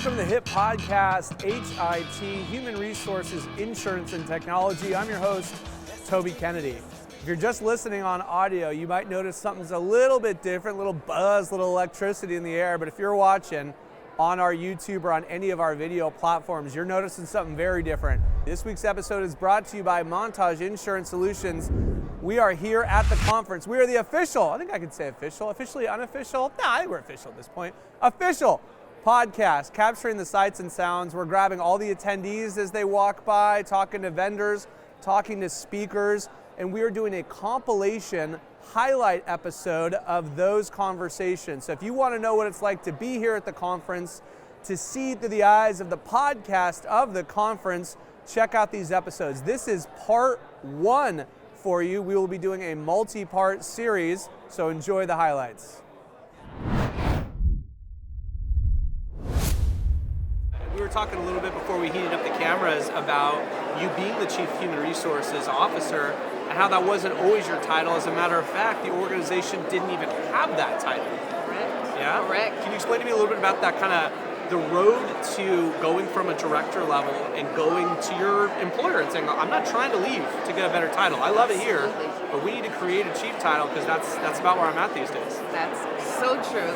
Welcome to the HIT podcast, H.I.T, Human Resources, Insurance, and Technology. I'm your host, Toby Kennedy. If you're just listening on audio, you might notice something's a little bit different, a little buzz, a little electricity in the air, but if you're watching on our YouTube or on any of our video platforms, you're noticing something very different. This week's episode is brought to you by Montage Insurance Solutions. We are here at the conference. We are the official, I think I could say official, officially unofficial, I think we're official at this point, official podcast, capturing the sights and sounds. We're grabbing all the attendees as they walk by, talking to vendors, talking to speakers, and we are doing a compilation highlight episode of those conversations. So if you want to know what it's like to be here at the conference, to see through the eyes of the podcast of the conference, check out these episodes. This is part one for you. We will be doing a multi-part series, so enjoy the highlights. We were talking a little bit before we heated up the cameras about you being the Chief Human Resources Officer and how that wasn't always your title. As a matter of fact, the organization didn't even have that title. Correct. Yeah? Correct. Can you explain to me a little bit about that kind of the road to going from a director level and going to your employer and saying, I'm not trying to leave to get a better title. I love it here, but we need to create a chief title because that's about where I'm at these days. That's so true.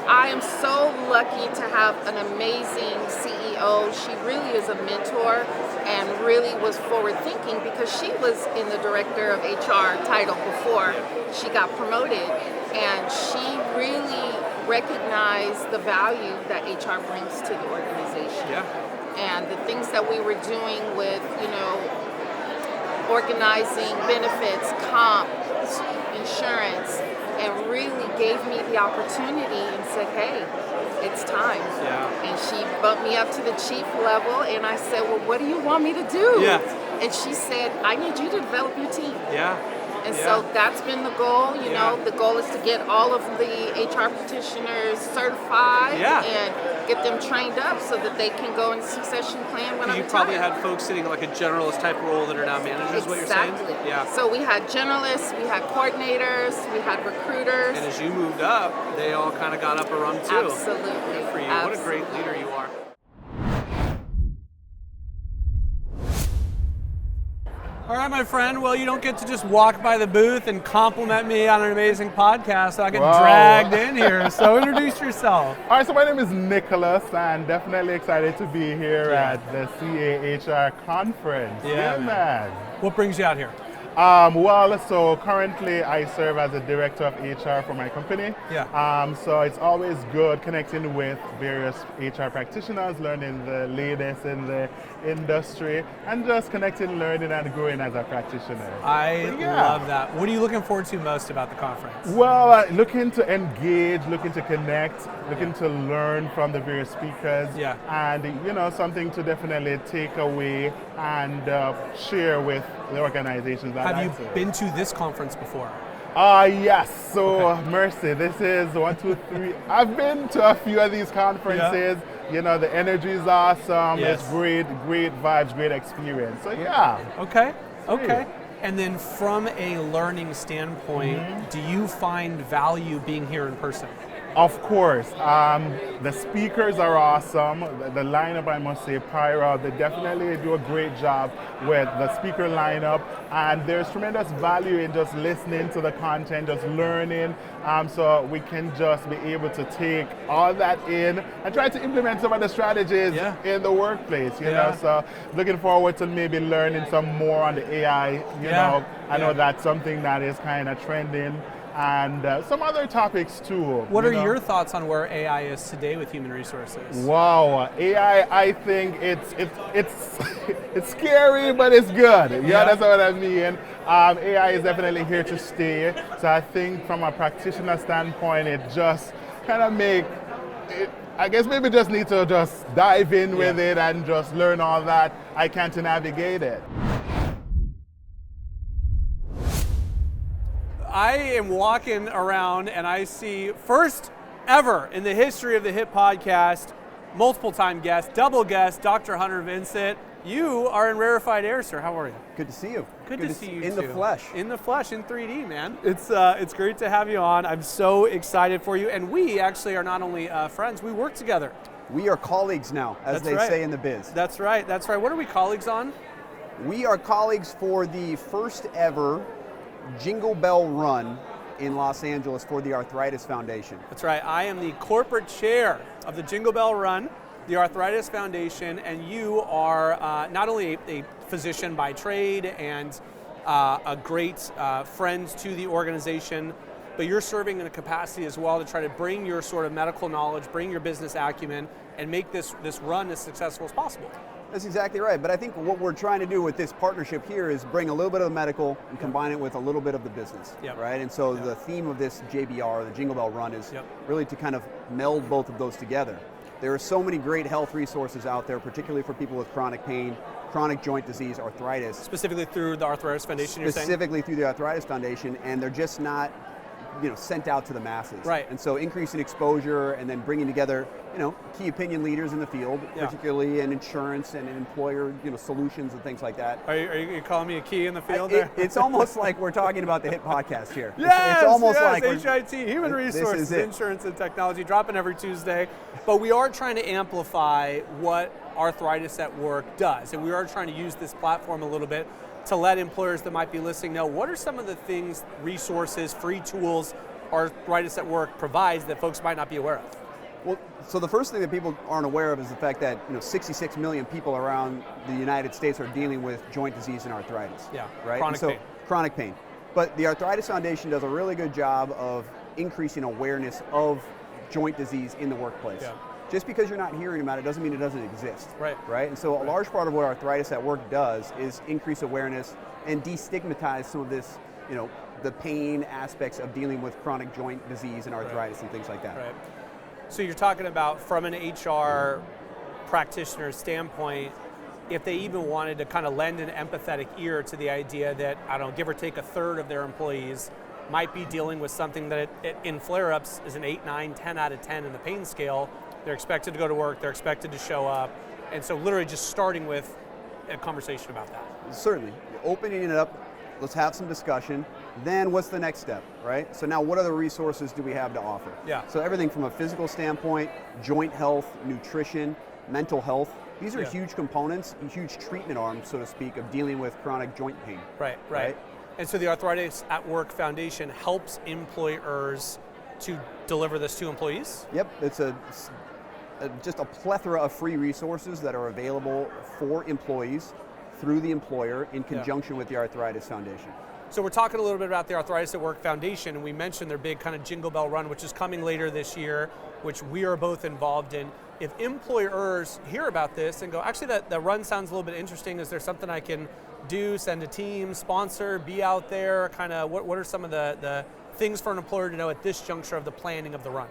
I am so lucky to have an amazing CEO. She really is a mentor and really was forward thinking because she was in the director of HR title before she got promoted, and she really recognized the value that HR brings to the organization. Yeah. And the things that we were doing with, organizing benefits, comp, insurance, and really gave me the opportunity and said, hey, it's time. Yeah. And she bumped me up to the chief level, and I said, well, what do you want me to do? Yeah. And she said, I need you to develop your team. Yeah. And so that's been the goal. You know, the goal is to get all of the HR practitioners certified and get them trained up so that they can go in succession plan when I'm You probably had folks sitting in like a generalist type role that are now managers, what you're saying? Exactly. Yeah. So we had generalists, we had coordinators, we had recruiters. And as you moved up, they all kind of got up a rung too. Absolutely. Good for you. Absolutely. What a great leader you are. All right, my friend. Well, you don't get to just walk by the booth and compliment me on an amazing podcast. I get dragged in here. So introduce yourself. All right, so my name is Nicholas, and definitely excited to be here at the CAHR conference. Yeah, man. What brings you out here? So currently I serve as a director of HR for my company. Yeah. So it's always good connecting with various HR practitioners, learning the latest in the industry, and just connecting, learning, and growing as a practitioner. I love that. What are you looking forward to most about the conference? Well, looking to engage, looking to connect, looking to learn from the various speakers, and something to definitely take away and share with the organizations. Have you been to this conference before? Yes. So, Mercy, this is 1, 2, 3. I've been to a few of these conferences. Yeah. The energy is awesome. Yes. It's great vibes, great experience. So, yeah. Okay. And then from a learning standpoint, do you find value being here in person? Of course. The speakers are awesome. The lineup, I must say, Pyra, they definitely do a great job with the speaker lineup. And there's tremendous value in just listening to the content, just learning. So we can just be able to take all that in and try to implement some of the strategies in the workplace, you know. So looking forward to maybe learning some more on the AI, I know that's something that is kind of trending. And some other topics too. What are your thoughts on where AI is today with human resources? Wow, AI, I think it's it's scary, but it's good. Yeah, that's what I mean. AI is definitely here to stay. So I think from a practitioner standpoint, it just kind of I guess maybe just need to just dive in with it and just learn all that I can to navigate it. I am walking around and I see, first ever in the history of the HIT podcast, multiple time guest, double guest, Dr. Hunter Vincent. You are in rarefied air, sir. How are you? Good to see you. Good to see you in too. the flesh. In the flesh, in 3D, man. It's great to have you on. I'm so excited for you. And we actually are not only friends, we work together We are colleagues now, as they say in the biz. That's right, that's right. What are we colleagues on? We are colleagues for the first ever Jingle Bell Run in Los Angeles for the Arthritis Foundation. That's right, I am the corporate chair of the Jingle Bell Run, the Arthritis Foundation, and you are not only a physician by trade and a great friend to the organization, but you're serving in a capacity as well to try to bring your sort of medical knowledge, bring your business acumen, and make this run as successful as possible. That's exactly right, but I think what we're trying to do with this partnership here is bring a little bit of the medical and combine it with a little bit of the business, right? And so the theme of this JBR, the Jingle Bell Run, is really to kind of meld both of those together. There are so many great health resources out there, particularly for people with chronic pain, chronic joint disease, arthritis. Specifically through the Arthritis Foundation, you're saying? Specifically through the Arthritis Foundation, and they're just not sent out to the masses. Right. And so increasing exposure and then bringing together, key opinion leaders in the field, particularly in insurance and in employer, solutions and things like that. Are you calling me a key in the field there? It's almost like we're talking about the HIT podcast here. Yes, it's almost like H.I.T, Human Resources, Insurance and Technology, dropping every Tuesday. But we are trying to amplify what Arthritis at Work does. And we are trying to use this platform a little bit to let employers that might be listening know what are some of the things, resources, free tools Arthritis at Work provides that folks might not be aware of. Well, so the first thing that people aren't aware of is the fact that 66 million people around the United States are dealing with joint disease and arthritis. Yeah, right? Chronic pain. Chronic pain. But the Arthritis Foundation does a really good job of increasing awareness of joint disease in the workplace. Yeah. Just because you're not hearing about it doesn't mean it doesn't exist. Right. And so a large part of what Arthritis at Work does is increase awareness and destigmatize some of this, the pain aspects of dealing with chronic joint disease and arthritis and things like that. Right. So you're talking about from an HR practitioner standpoint, if they even wanted to kind of lend an empathetic ear to the idea that, I don't know, give or take a third of their employees might be dealing with something that in flare-ups is an 8, 9, 10 out of 10 in the pain scale. They're expected to go to work, they're expected to show up, and so literally just starting with a conversation about that. Certainly. Opening it up, let's have some discussion, then what's the next step, right? So now what other resources do we have to offer? Yeah. So everything from a physical standpoint, joint health, nutrition, mental health, these are huge components, huge treatment arms, so to speak, of dealing with chronic joint pain. Right. And so the Arthritis at Work Foundation helps employers to deliver this to employees? Yep, it's just a plethora of free resources that are available for employees through the employer in conjunction with the Arthritis Foundation. So we're talking a little bit about the Arthritis at Work Foundation, and we mentioned their big kind of Jingle Bell Run, which is coming later this year, which we are both involved in. If employers hear about this and go, actually that run sounds a little bit interesting, is there something I can do, send a team, sponsor, be out there, kind of what are some of the things for an employer to know at this juncture of the planning of the run?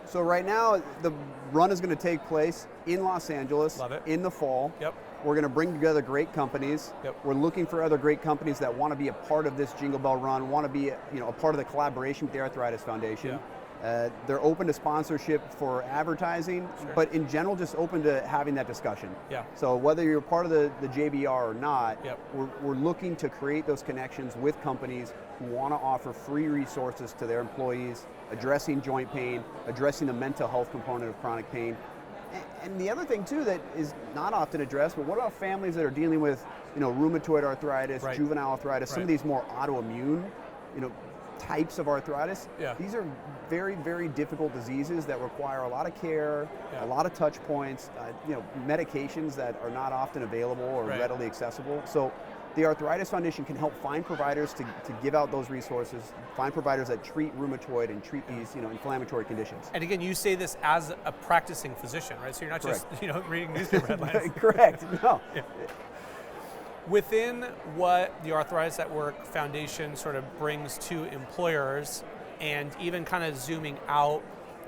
So right now, the run is going to take place in Los Angeles in the fall. Yep. We're going to bring together great companies. Yep. We're looking for other great companies that want to be a part of this Jingle Bell Run, want to be a part of the collaboration with the Arthritis Foundation. They're open to sponsorship for advertising, but in general, just open to having that discussion. Yeah. So whether you're part of the JBR or not, we're looking to create those connections with companies who want to offer free resources to their employees, addressing joint pain, addressing the mental health component of chronic pain. And the other thing too that is not often addressed, but what about families that are dealing with, rheumatoid arthritis, juvenile arthritis, some of these more autoimmune, types of arthritis? These are very, very difficult diseases that require a lot of care, a lot of touch points, medications that are not often available or readily accessible. So the Arthritis Foundation can help find providers to give out those resources, find providers that treat rheumatoid and treat these inflammatory conditions. And again, you say this as a practicing physician, right? So you're not just reading newspaper headlines. Correct. No. Within what the Arthritis at Work Foundation sort of brings to employers, and even kind of zooming out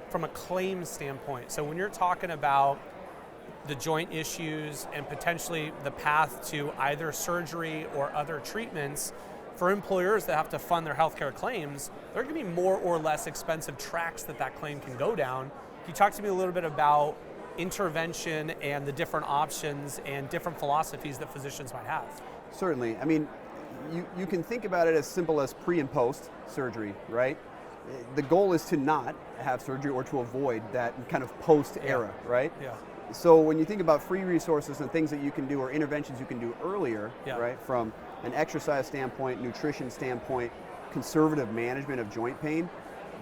from a claims standpoint. So when you're talking about the joint issues and potentially the path to either surgery or other treatments, for employers that have to fund their healthcare claims, there are going to be more or less expensive tracks that claim can go down. Can you talk to me a little bit about intervention and the different options and different philosophies that physicians might have? Certainly. I mean, you can think about it as simple as pre and post surgery, right? The goal is to not have surgery or to avoid that kind of post-era, right? Yeah. So when you think about free resources and things that you can do or interventions you can do earlier, right, from an exercise standpoint, nutrition standpoint, conservative management of joint pain,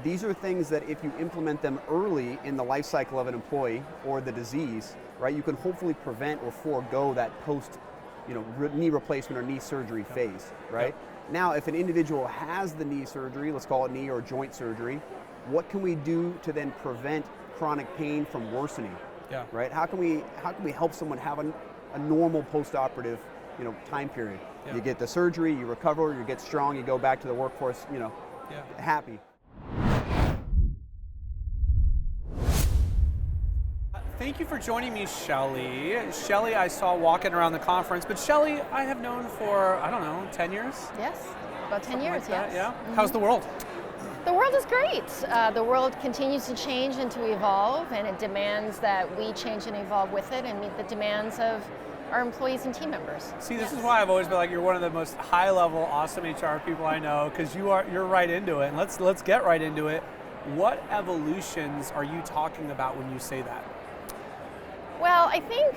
these are things that if you implement them early in the life cycle of an employee or the disease, right, you can hopefully prevent or forego that post, knee replacement or knee surgery phase, right? Now, if an individual has the knee surgery, let's call it knee or joint surgery, what can we do to then prevent chronic pain from worsening? Yeah. Right? How can we help someone have a normal post-operative, time period? Yeah. You get the surgery, you recover, you get strong, you go back to the workforce, happy. Thank you for joining me, Shelly. Shelly, I saw walking around the conference, but Shelly, I have known for, 10 years? Yes, about 10 years, like that, yes. yeah. Mm-hmm. How's the world? The world is great. The world continues to change and to evolve, and it demands that we change and evolve with it and meet the demands of our employees and team members. See, this is why I've always been like, you're one of the most high-level, awesome HR people I know, because you're right into it. And let's get right into it. What evolutions are you talking about when you say that? Well, I think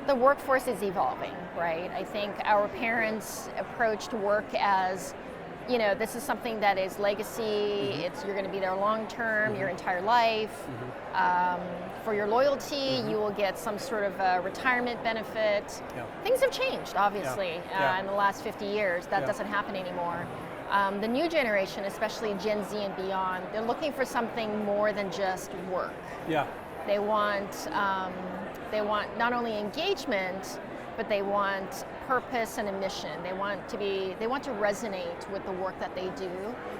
the workforce is evolving, right? I think our parents approached work as, this is something that is legacy. You're going to be there long term, your entire life. For your loyalty, you will get some sort of a retirement benefit. Yeah. Things have changed, obviously, in the last 50 years. That doesn't happen anymore. The new generation, especially Gen Z and beyond, they're looking for something more than just work. Yeah. They want not only engagement, but they want purpose and a mission. They want to resonate with the work that they do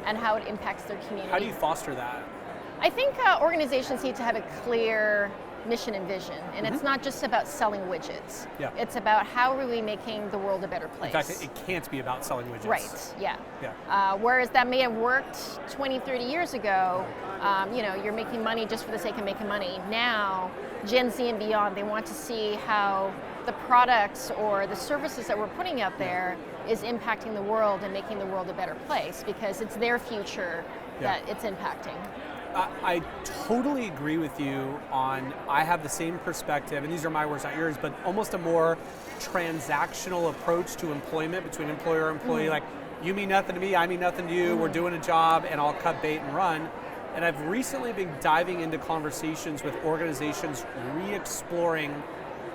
and how it impacts their community. How do you foster that? I think organizations need to have a clear mission and vision, and it's not just about selling widgets. Yeah. It's about how are we making the world a better place. In fact, it can't be about selling widgets. Right, yeah. Yeah. Whereas that may have worked 20, 30 years ago, you're making money just for the sake of making money. Now, Gen Z and beyond, they want to see how the products or the services that we're putting out there is impacting the world and making the world a better place, because it's their future that it's impacting. I totally agree with you on, I have the same perspective, and these are my words, not yours, but almost a more transactional approach to employment between employer and employee. Like, you mean nothing to me, I mean nothing to you, we're doing a job, and I'll cut bait and run. And I've recently been diving into conversations with organizations re-exploring,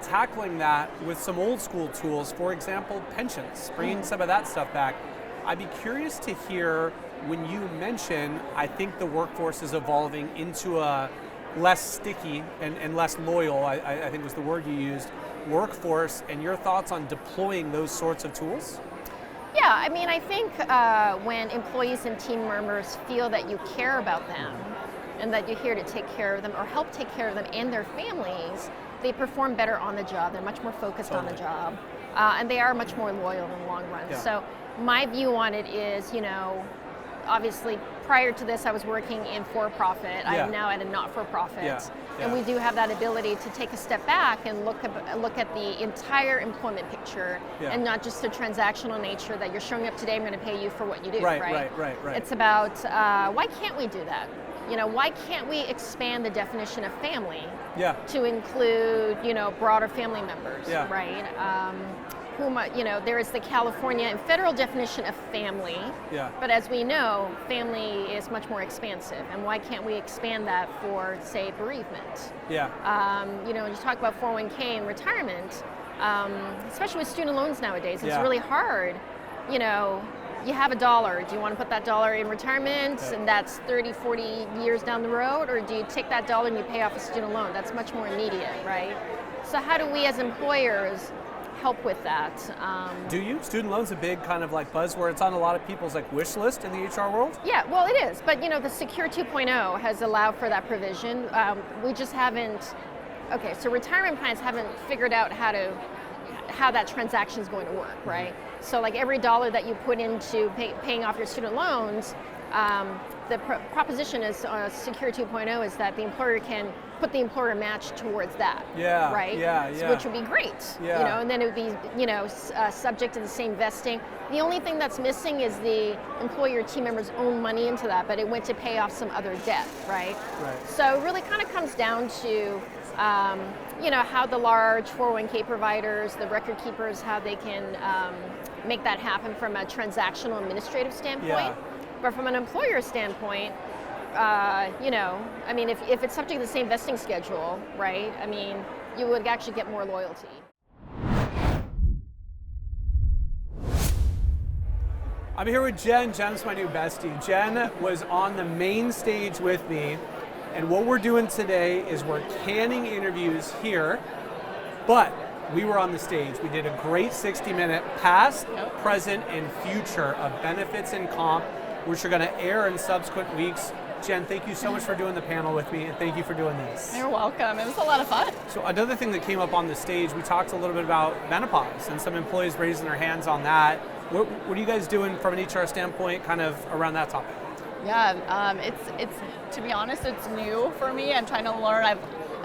tackling that with some old school tools, for example, pensions, bringing some of that stuff back. I'd be curious to hear, when you mention, I think the workforce is evolving into a less sticky and less loyal, I think was the word you used, workforce, and your thoughts on deploying those sorts of tools? Yeah, I mean, I think when employees and team members feel that you care about them and that you're here to take care of them or help take care of them and their families, they perform better on the job. They're much more focused on the job, and they are much more loyal in the long run. Yeah. So my view on it is, obviously prior to this I was working in for-profit. I'm now at a not-for-profit. And we do have that ability to take a step back and look at the entire employment picture and not just the transactional nature that you're showing up today, I'm going to pay you for what you do, right? Right. It's about why can't we do that? Why can't we expand the definition of family to include, broader family members, right? There is the California and federal definition of family, but as we know, family is much more expansive, and why can't we expand that for, say, bereavement? When you talk about 401k and retirement, especially with student loans nowadays, it's really hard. You have $1, do you want to put that dollar in retirement and that's 30, 40 years down the road, or do you take that dollar and you pay off a student loan? That's much more immediate, right? So how do we as employers help with that? Do you? Student loans a big kind of like buzzword. It's on a lot of people's like wish list in the HR world. Yeah, well it is, but the Secure 2.0 has allowed for that provision. We just haven't, so retirement plans haven't figured out how that transaction is going to work, right? So like every dollar that you put into paying off your student loans, the proposition is Secure 2.0 is that the employer can put the employer match towards that. Yeah. Right. Yeah. So, Yeah. which would be great. Yeah. You know, and then it would be subject to the same vesting. The only thing that's missing is the employer team members' own money into that, but it went to pay off some other debt. Right. Right. So it really kind of comes down to how the large 401k providers, the record keepers, how they can make that happen from a transactional administrative standpoint. Yeah. But from an employer standpoint, if it's subject to the same vesting schedule, right? I mean, you would actually get more loyalty. I'm here with Jen. Jen's my new bestie. Jen was on the main stage with me, and what we're doing today is we're canning interviews here, but we were on the stage. We did a great 60-minute past, present, and future of benefits and comp, which are going to air in subsequent weeks. Jen, thank you so much for doing the panel with me, and thank you for doing this. You're welcome. It was a lot of fun. So another thing that came up on the stage, we talked a little bit about menopause and some employees raising their hands on that. What are you guys doing from an HR standpoint kind of around that topic? Yeah, it's to be honest, it's new for me. I'm trying to learn. I've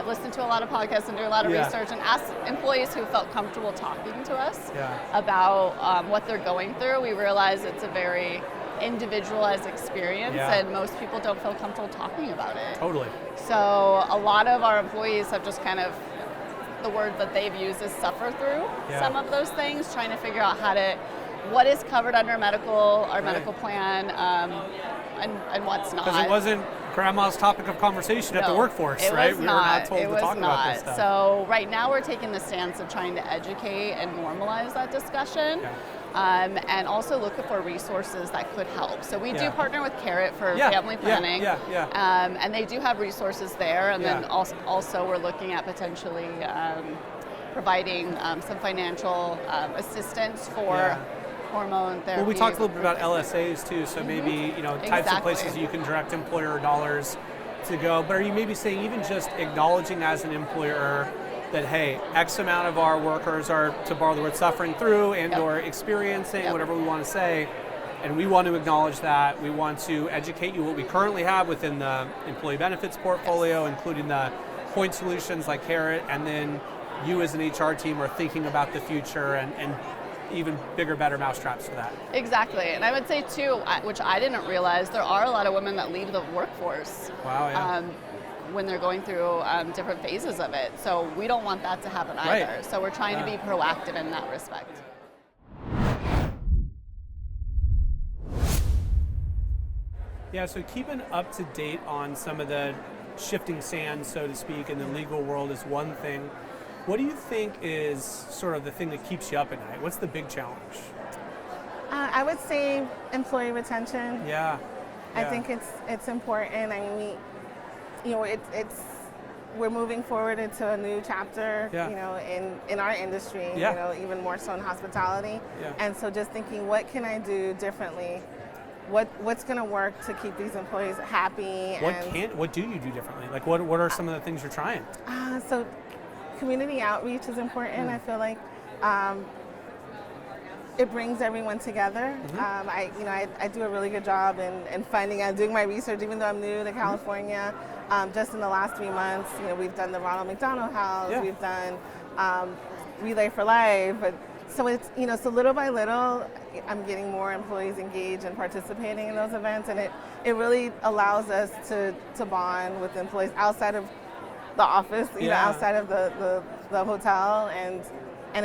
listened to a lot of podcasts and do a lot of research and asked employees who felt comfortable talking to us about what they're going through. We realize it's a very individualized experience and most people don't feel comfortable talking about it. Totally. So a lot of our employees have just kind of, the word that they've used is suffer through some of those things, trying to figure out what is covered under our medical plan, and what's not. Because it wasn't grandma's topic of conversation at the workforce, right? We were not told to talk about this stuff. So right now we're taking the stance of trying to educate and normalize that discussion. And also look for resources that could help. So we do partner with CAHR for family planning. And they do have resources there. And then also we're looking at potentially providing some financial assistance for hormone therapy. Well, we talked a little bit about LSAs too, so maybe types of places you can direct employer dollars to go. But are you maybe saying even just acknowledging as an employer that, hey, X amount of our workers are, to borrow the word, suffering through and or experiencing, whatever we want to say, and we want to acknowledge that. We want to educate you what we currently have within the employee benefits portfolio, including the point solutions like CAHR, and then you as an HR team are thinking about the future and even bigger, better mousetraps for that. Exactly, and I would say too, which I didn't realize, there are a lot of women that leave the workforce. Wow, yeah. When they're going through different phases of it. So we don't want that to happen either. So we're trying to be proactive in that respect. Yeah, so keeping up to date on some of the shifting sands, so to speak, in the legal world is one thing. What do you think is sort of the thing that keeps you up at night? What's the big challenge? I would say employee retention. Yeah. I think it's important. I mean, we're moving forward into a new chapter, in our industry, even more so in hospitality. Yeah. And so just thinking, what can I do differently? What's going to work to keep these employees happy? What do you do differently? Like, what are some of the things you're trying? So community outreach is important. I feel like it brings everyone together. I do a really good job in finding out, doing my research, even though I'm new to California. Just in the last 3 months, we've done the Ronald McDonald House, we've done Relay for Life. But so it's, so little by little, I'm getting more employees engaged and participating in those events, and it really allows us to bond with employees outside of the office, outside of the hotel, and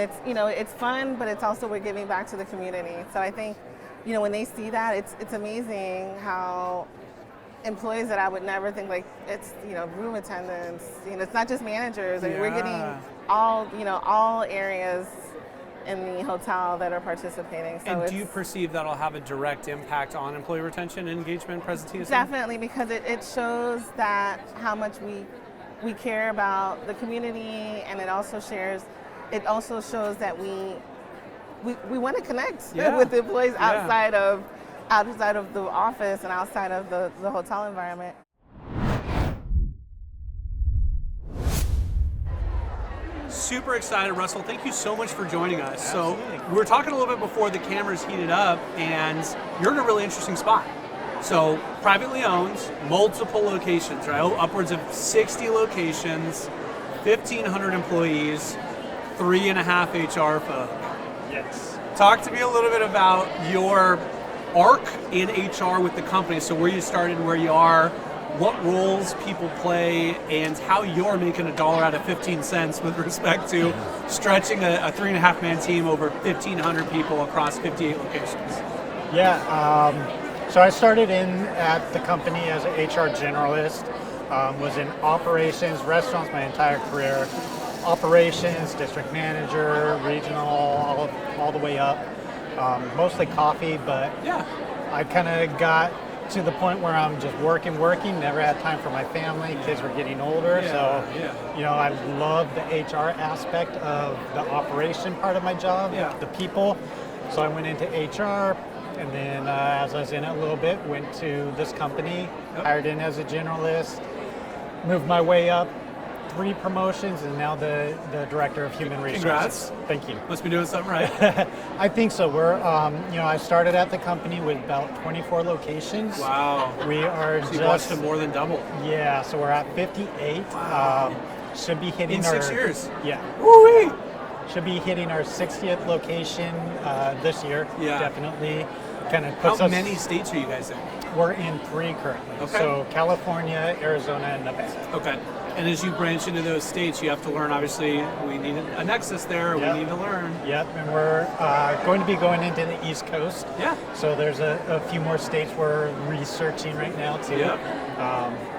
it's it's fun, but it's also we're giving back to the community. So I think when they see that, it's amazing how employees that I would never think, like, it's room attendants, it's not just managers. I mean, we're getting all areas in the hotel that are participating. So and do you perceive that'll have a direct impact on employee retention, engagement, presenteeism? Definitely, because it shows that how much we care about the community, and it also shows that we want to connect with the employees outside of the office and outside of the hotel environment. Super excited, Russell. Thank you so much for joining us. Absolutely. So we were talking a little bit before the cameras heated up, and you're in a really interesting spot. So privately owned, multiple locations, right? Upwards of 60 locations, 1,500 employees, 3.5 HR folk. Yes. Talk to me a little bit about your arc in HR with the company. So where you started, where you are, what roles people play, and how you're making $1 out of 15 cents with respect to stretching a 3.5-man team over 1,500 people across 58 locations. Yeah, so I started in at the company as an HR generalist, was in operations, restaurants my entire career, operations, district manager, regional, all the way up, mostly coffee, but I kind of got to the point where I'm just working, never had time for my family, kids were getting older, you know, I love the HR aspect of the operation part of my job, the people, so I went into HR, and then as I was in it a little bit, went to this company, hired in as a generalist, moved my way up, 3 promotions, and now the director of human resources. Congrats. Thank you. Must be doing something right. I think so. We're, you know, I started at the company with about 24 locations. Wow. We are so you watched it more than double. Yeah, so we're at 58. Wow. Should be hitting in 6 years. Yeah. Woo-wee. Should be hitting our 60th location this year. Yeah. Definitely. Kind of puts How many states are you guys in? We're in 3 currently. Okay. So California, Arizona, and Nevada. Okay. And as you branch into those states, you have to learn, obviously, we need a nexus there, we need to learn. Yep, and we're going to be going into the East Coast. Yeah. So there's a few more states we're researching right now, too. Yep.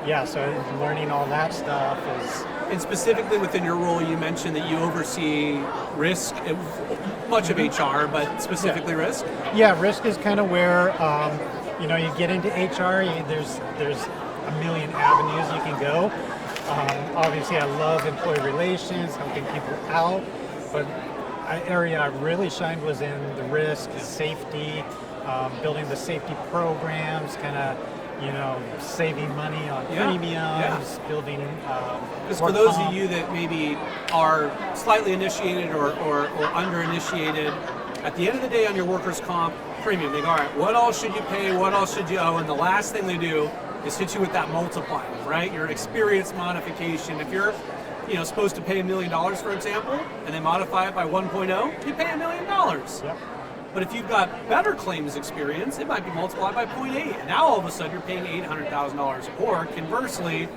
Yeah, so learning all that stuff is... And specifically within your role, you mentioned that you oversee risk, much of HR, but specifically risk? Yeah, risk is kind of where, you know, you get into HR, there's a million avenues you can go. Obviously, I love employee relations, helping people out, but an area I really shined was in the risk, safety, building the safety programs, kind of, you know, saving money on premiums, building. Because for those of you that maybe are slightly initiated or under-initiated, at the end of the day on your workers' comp premium, they go, all right, what else should you pay, what else should you owe, and the last thing they do is hit you with that multiplier, right? Your experience modification. If you're, you know, supposed to pay $1 million, for example, and they modify it by 1.0, you pay $1 million. Yep. But if you've got better claims experience, it might be multiplied by 0.8. And now all of a sudden you're paying $800,000. Or conversely,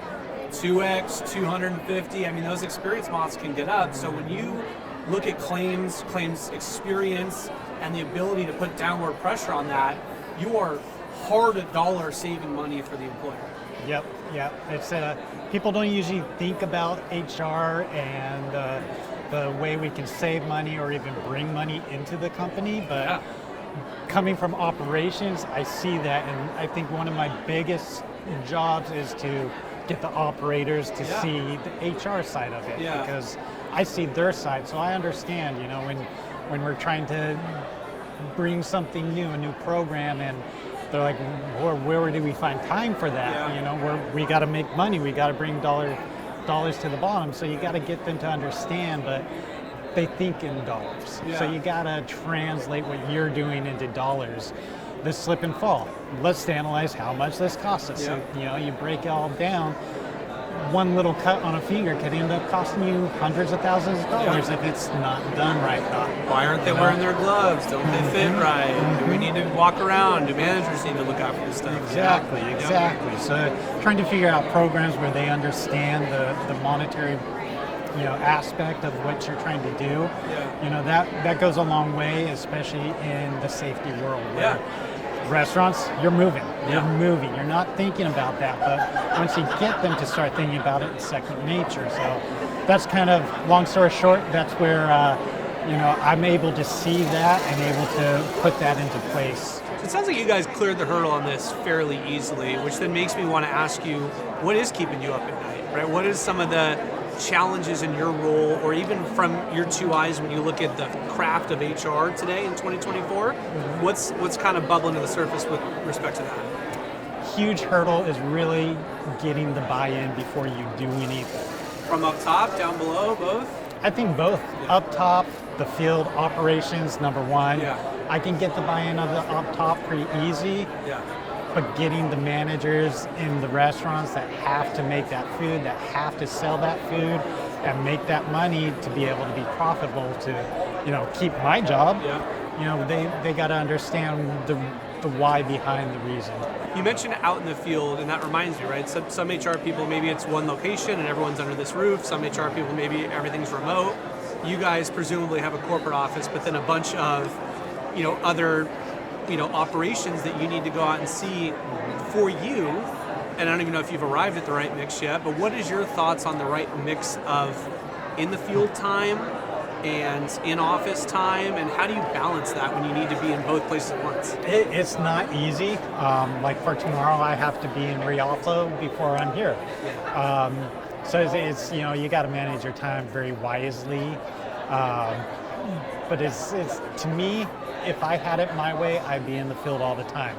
2x, 250. I mean, those experience mods can get up. So when you look at claims experience, and the ability to put downward pressure on that, you are hard $1 saving money for the employer. Yep. It's people don't usually think about HR and the way we can save money or even bring money into the company, but coming from operations, I see that, and I think one of my biggest jobs is to get the operators to see the HR side of it, because I see their side, so I understand, you know, when we're trying to bring something new, a new program, and they're like, where do we find time for that? You know, we got to make money, we got to bring dollars to the bottom, so you got to get them to understand, but they think in dollars. So you got to translate what you're doing into dollars. This slip and fall, let's analyze how much this costs us. So, you know, you break it all down. One little cut on a finger could end up costing you hundreds of thousands of dollars if it's not done right. Why aren't they wearing their gloves? Don't they fit right? Do we need to walk around? Do managers need to look out for this stuff? Exactly. So trying to figure out programs where they understand the monetary, you know, aspect of what you're trying to do. You know, that goes a long way, especially in the safety world. Restaurants, you're moving. You're not thinking about that, but once you get them to start thinking about it, it's second nature. So that's kind of, long story short, that's where you know, I'm able to see that and able to put that into place. So it sounds like you guys cleared the hurdle on this fairly easily, which then makes me want to ask you, what is keeping you up at night, right? What is some of the challenges in your role, or even from your 2 eyes when you look at the craft of HR today in 2024? What's kind of bubbling to the surface with respect to that? Huge hurdle is really getting the buy-in before you do anything. From up top, down below, both? I think both. Up top, the field operations, number one. I can get the buy-in of the up top pretty easy. but getting the managers in the restaurants that have to make that food, that have to sell that food and make that money to be able to be profitable to, keep my job. They got to understand the why behind the reason. You mentioned out in the field, and that reminds me, right? Some HR people, maybe it's one location and everyone's under this roof. Some HR people, maybe everything's remote. You guys presumably have a corporate office, but then a bunch of, other, operations that you need to go out and see for you. And I don't even know if you've arrived at the right mix yet, but what is your thoughts on the right mix of in the field time and in-office time, and how do you balance that when you need to be in both places at once? It's not easy. Like for tomorrow, I have to be in Rialto before I'm here. So it's you got to manage your time very wisely. But it's to me, if I had it my way, I'd be in the field all the time.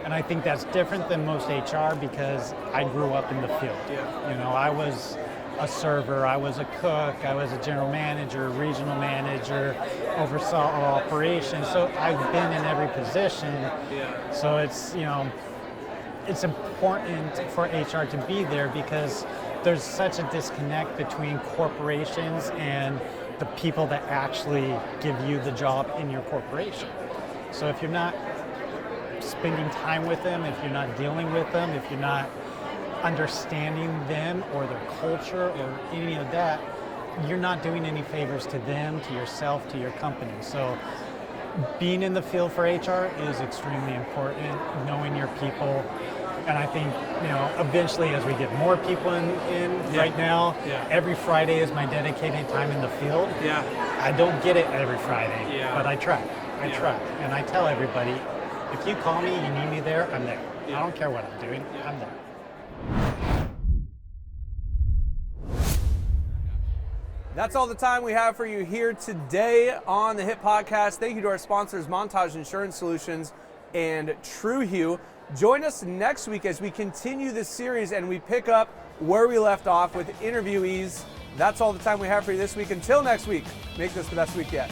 And I think that's different than most HR because I grew up in the field. I was a server, I was a cook, I was a general manager, regional manager, oversaw all operations. So I've been in every position. So it's it's important for HR to be there because there's such a disconnect between corporations and the people that actually give you the job in your corporation. So if you're not spending time with them, if you're not dealing with them, if you're not understanding them or their culture or any of that, you're not doing any favors to them, to yourself, to your company. So being in the field for HR is extremely important, knowing your people. And I think, eventually as we get more people in right now, every Friday is my dedicated time in the field. I don't get it every Friday, but I try. I try. And I tell everybody, if you call me, you need me there, I'm there. I don't care what I'm doing, I'm there. That's all the time we have for you here today on the HIT Podcast. Thank you to our sponsors, Montage Insurance Solutions and TrueHue. Join us next week as we continue this series and we pick up where we left off with interviewees. That's all the time we have for you this week. Until next week, make this the best week yet.